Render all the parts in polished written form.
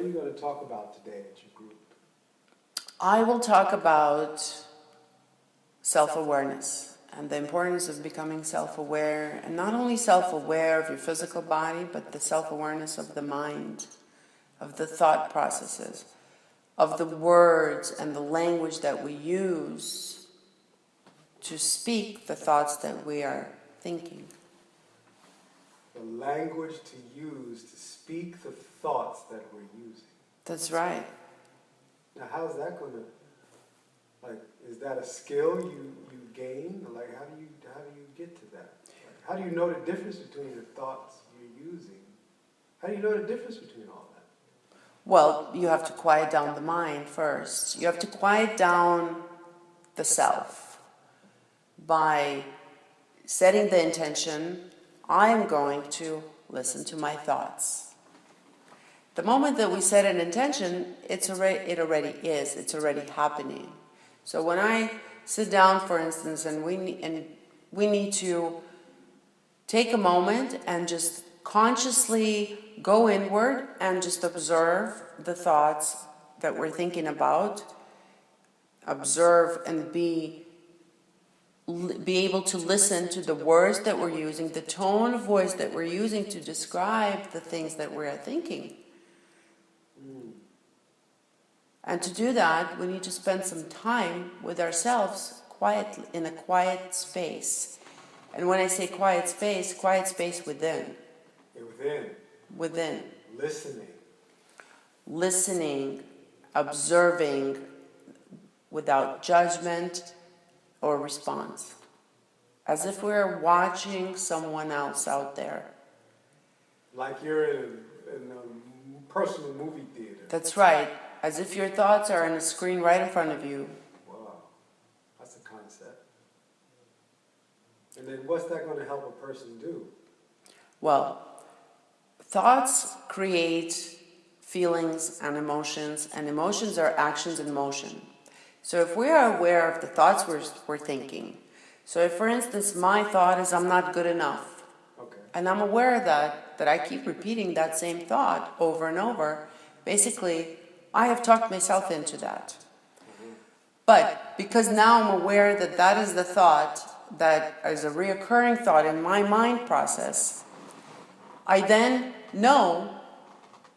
are you going to talk about today at your group? I will talk about self-awareness and the importance of becoming self-aware, and not only self-aware of your physical body, but the self-awareness of the mind, of the thought processes, of the words and the language that we use to speak the thoughts that we are thinking. The language to use to speak the thoughts that we're using. That's right. Now, how's that going to, like, is that a skill you gain? Like, how do you get to that? Like, how do you know the difference between the thoughts you're using? How do you know the difference between all that? Well, you have to quiet down the mind first. You have to quiet down the self by setting the intention, I am going to listen to my thoughts. The moment that we set an intention, it already is. It's already happening. So when I sit down, for instance, and we need to take a moment and just consciously go inward and just observe the thoughts that we're thinking about, observe and be able to listen to the words that we're using, the tone of voice that we're using to describe the things that we're thinking. And to do that, we need to spend some time with ourselves quietly, in a quiet space. And when I say quiet space within. Within. Listening, observing, without judgment or response. As if we're watching someone else out there. Like you're in a personal movie theater. That's right. As if your thoughts are on a screen right in front of you. Wow, that's a concept. And then what's that going to help a person do? Well, thoughts create feelings and emotions are actions in motion. So if we are aware of the thoughts we're thinking, so if, for instance, my thought is I'm not good enough, okay, and I'm aware of that I keep repeating that same thought over and over, basically, I have talked myself into that. But because now I'm aware that that is the thought that is a reoccurring thought in my mind process, I then know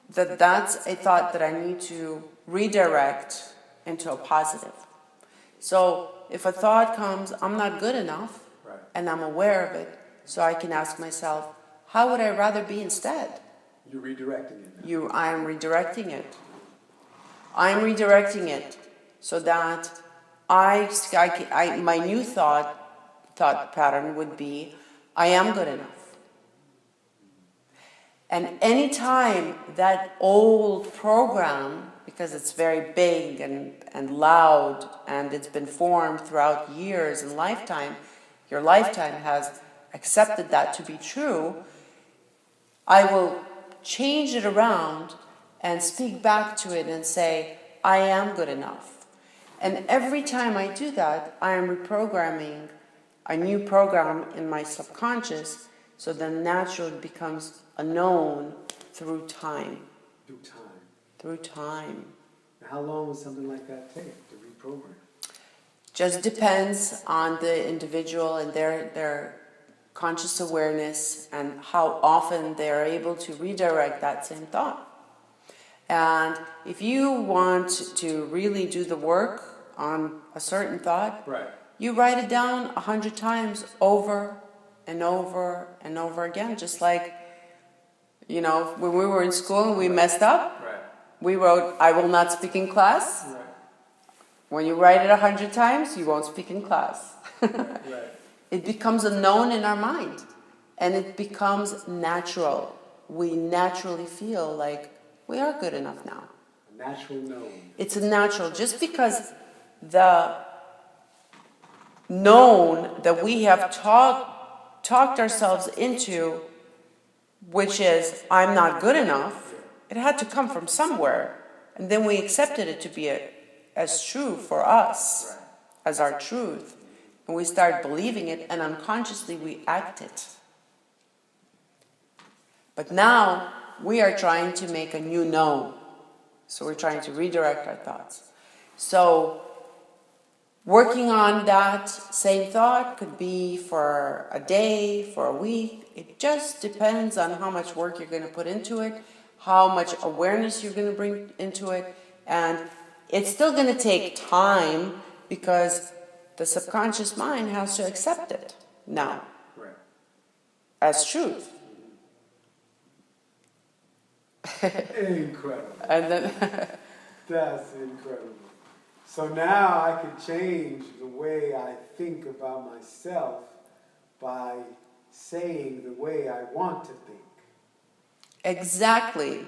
that that's a thought that I need to redirect into a positive. So if a thought comes, I'm not good enough, right, and I'm aware of it, so I can ask myself, how would I rather be instead? You're redirecting it. I am redirecting it. I'm redirecting it so that my new thought pattern would be, I am good enough. And anytime that old program, because it's very big and loud, and it's been formed throughout years and lifetime, your lifetime has accepted that to be true, I will change it around and speak back to it and say, I am good enough. And every time I do that, I am reprogramming a new program in my subconscious, so then naturally it becomes a known through time. Through time. How long would something like that take to reprogram? Just depends on the individual and their conscious awareness and how often they're able to redirect that same thought. And if you want to really do the work on a certain thought, right, you write it down 100 times over and over and over again. Just like, you know, when we were in school and we messed up, right, we wrote, I will not speak in class. right. When you write it 100 times, you won't speak in class. Right. It becomes a known in our mind, and it becomes natural. We naturally feel like we are good enough now. A natural known. It's a natural, just because the known that we have talked ourselves into, which is, I'm not good enough, it had to come from somewhere. And then we accepted it to be as true for us, Right. as our truth. And we start believing it, and unconsciously we act it. But now we are trying to make a new known. So we're trying to redirect our thoughts. So working on that same thought could be for a day, for a week. It just depends on how much work you're going to put into it, how much awareness you're going to bring into it. And it's still going to take time because the subconscious mind has to accept it now as truth. Incredible. And then That's incredible. So now I can change the way I think about myself by saying the way I want to think. exactly.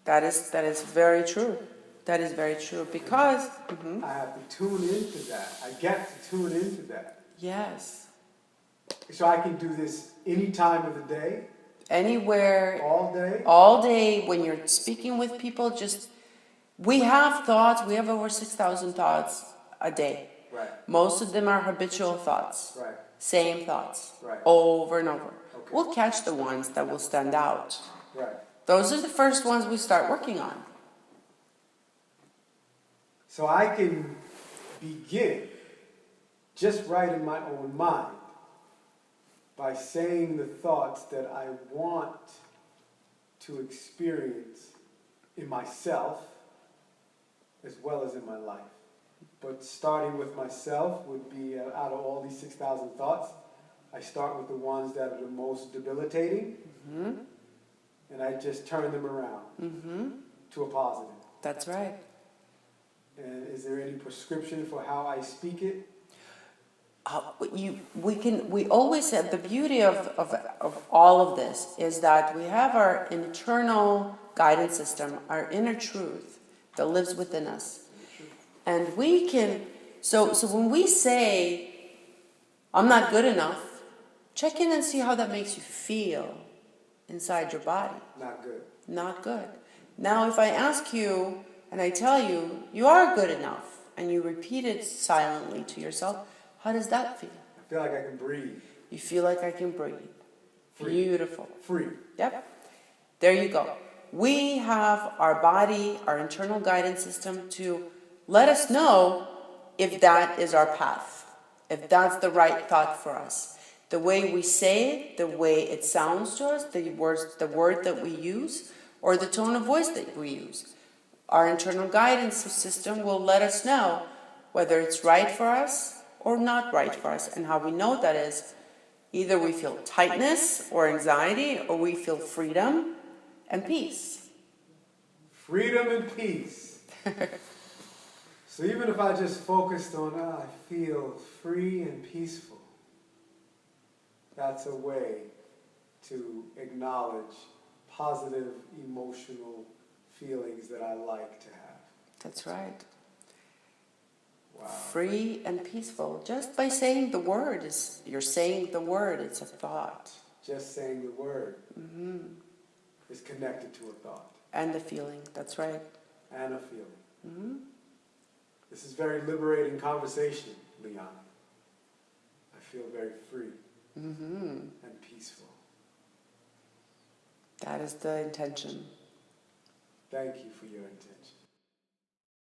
That is very true. That is very true because I have to tune into that. I get to tune into that. yes, So I can do this any time of the day, anywhere, all day. when you're speaking with people, just we have thoughts. We have over 6,000 thoughts a day. Right, Most of them are habitual thoughts, right, same thoughts, right, over and over. Okay. We'll catch the ones that will stand out. right. Those are the first ones we start working on. So I can begin just right in my own mind by saying the thoughts that I want to experience in myself as well as in my life. But starting with myself would be, out of all these 6,000 thoughts, I start with the ones that are the most debilitating, and I just turn them around to a positive. That's right. And is there any prescription for how I speak it? We always said the beauty of all of this is that we have our internal guidance system, our inner truth that lives within us. And we can, so when we say, I'm not good enough, check in and see how that makes you feel inside your body. Not good. Not good. Now, if I ask you and I tell you, you are good enough, and you repeat it silently to yourself, how does that feel? I feel like I can breathe. You feel like I can breathe. Free. Beautiful. Free. Yep. There you go. We have our body, our internal guidance system to let us know if that is our path, if that's the right thought for us. The way we say it, the way it sounds to us, the word that we use, or the tone of voice that we use. Our internal guidance system will let us know whether it's right for us or not right for us. And how we know that is either we feel tightness or anxiety, or we feel freedom and peace. Freedom and peace. So even if I just focused on, I feel free and peaceful, that's a way to acknowledge positive emotional feelings that I like to have. That's right. Wow. Free and peaceful. Just by saying the word, you're saying the word, it's a thought. Just saying the word is connected to a thought. And the feeling, that's right. And a feeling. This is very liberating conversation, Leanna. I feel very free and peaceful. That is the intention. Thank you for your intention.